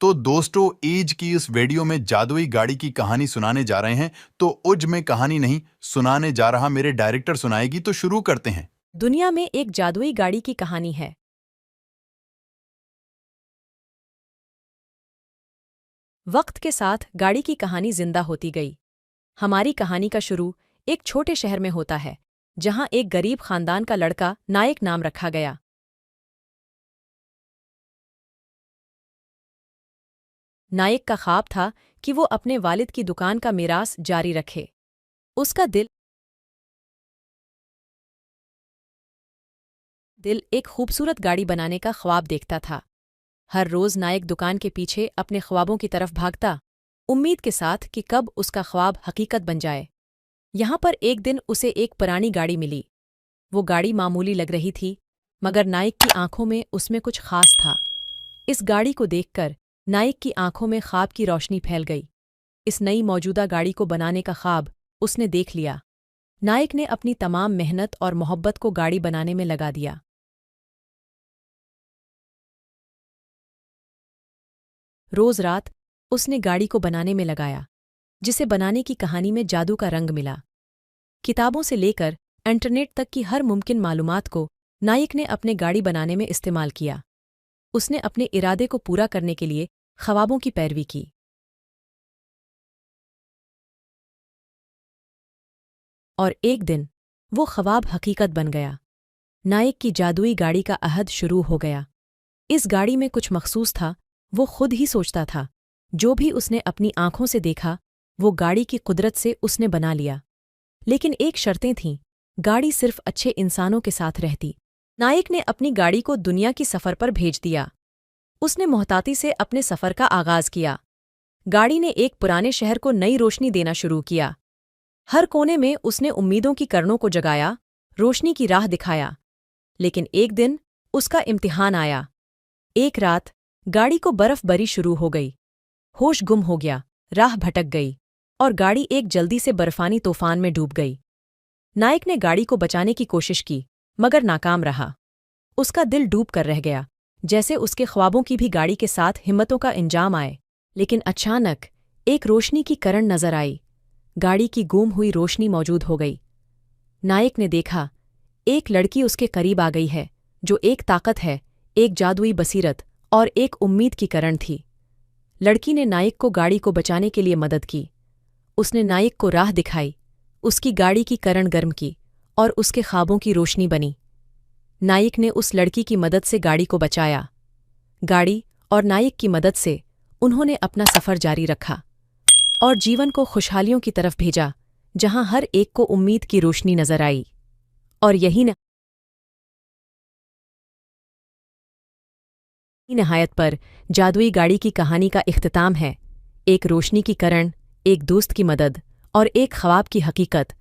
तो दोस्तों एज की इस वीडियो में जादुई गाड़ी की कहानी सुनाने जा रहे हैं। तो उज में कहानी नहीं सुनाने जा रहा, मेरे डायरेक्टर सुनाएगी। तो शुरू करते हैं। दुनिया में एक जादुई गाड़ी की कहानी है। वक्त के साथ गाड़ी की कहानी जिंदा होती गई। हमारी कहानी का शुरू एक छोटे शहर में होता है, जहां एक गरीब खानदान का लड़का नायक नाम रखा गया। नायक का ख्वाब था कि वो अपने वालिद की दुकान का मिरास जारी रखे। उसका दिल एक खूबसूरत गाड़ी बनाने का ख्वाब देखता था। हर रोज नायक दुकान के पीछे अपने ख्वाबों की तरफ भागता, उम्मीद के साथ कि कब उसका ख्वाब हकीकत बन जाए। यहाँ पर एक दिन उसे एक पुरानी गाड़ी मिली। वो गाड़ी मामूली लग रही थी, मगर नायक की आंखों में उसमें कुछ खास था। इस गाड़ी को देखकर नायक की आंखों में ख्वाब की रोशनी फैल गई। इस नई मौजूदा गाड़ी को बनाने का ख्वाब उसने देख लिया। नायक ने अपनी तमाम मेहनत और मोहब्बत को गाड़ी बनाने में लगा दिया। रोज रात उसने गाड़ी को बनाने में लगाया, जिसे बनाने की कहानी में जादू का रंग मिला। किताबों से लेकर इंटरनेट तक की हर मुमकिन मालूमात को नायक ने अपने गाड़ी बनाने में इस्तेमाल किया। उसने अपने इरादे को पूरा करने के लिए ख्वाबों की पैरवी की। और एक दिन वो ख्वाब हकीकत बन गया। नायक की जादुई गाड़ी का अहद शुरू हो गया। इस गाड़ी में कुछ मखसूस था, वो खुद ही सोचता था। जो भी उसने अपनी आंखों से देखा, वो गाड़ी की कुदरत से उसने बना लिया। लेकिन एक शर्तें थीं, गाड़ी सिर्फ अच्छे इंसानों के साथ रहती। नायक ने अपनी गाड़ी को दुनिया की सफ़र पर भेज दिया। उसने मोहताती से अपने सफ़र का आगाज़ किया। गाड़ी ने एक पुराने शहर को नई रोशनी देना शुरू किया। हर कोने में उसने उम्मीदों की किरणों को जगाया, रोशनी की राह दिखाया। लेकिन एक दिन उसका इम्तिहान आया। एक रात गाड़ी को बर्फबारी शुरू हो गई। होश गुम हो गया, राह भटक गई और गाड़ी एक जल्दी से बर्फानी तूफान में डूब गई। नायक ने गाड़ी को बचाने की कोशिश की, मगर नाकाम रहा। उसका दिल डूब कर रह गया, जैसे उसके ख्वाबों की भी गाड़ी के साथ हिम्मतों का इंजाम आए। लेकिन अचानक एक रोशनी की किरण नजर आई। गाड़ी की गुम हुई रोशनी मौजूद हो गई। नायक ने देखा, एक लड़की उसके करीब आ गई है, जो एक ताकत है, एक जादुई बसीरत और एक उम्मीद की किरण थी। लड़की ने नायक को गाड़ी को बचाने के लिए मदद की। उसने नायक को राह दिखाई, उसकी गाड़ी की किरण गर्म की और उसके ख्वाबों की रोशनी बनी। नायक ने उस लड़की की मदद से गाड़ी को बचाया। गाड़ी और नायक की मदद से उन्होंने अपना सफ़र जारी रखा और जीवन को खुशहालियों की तरफ भेजा, जहां हर एक को उम्मीद की रोशनी नजर आई। और यही नहायत पर जादुई गाड़ी की कहानी का इख्तिताम है। एक रोशनी की किरण, एक दोस्त की मदद और एक ख्वाब की हकीकत,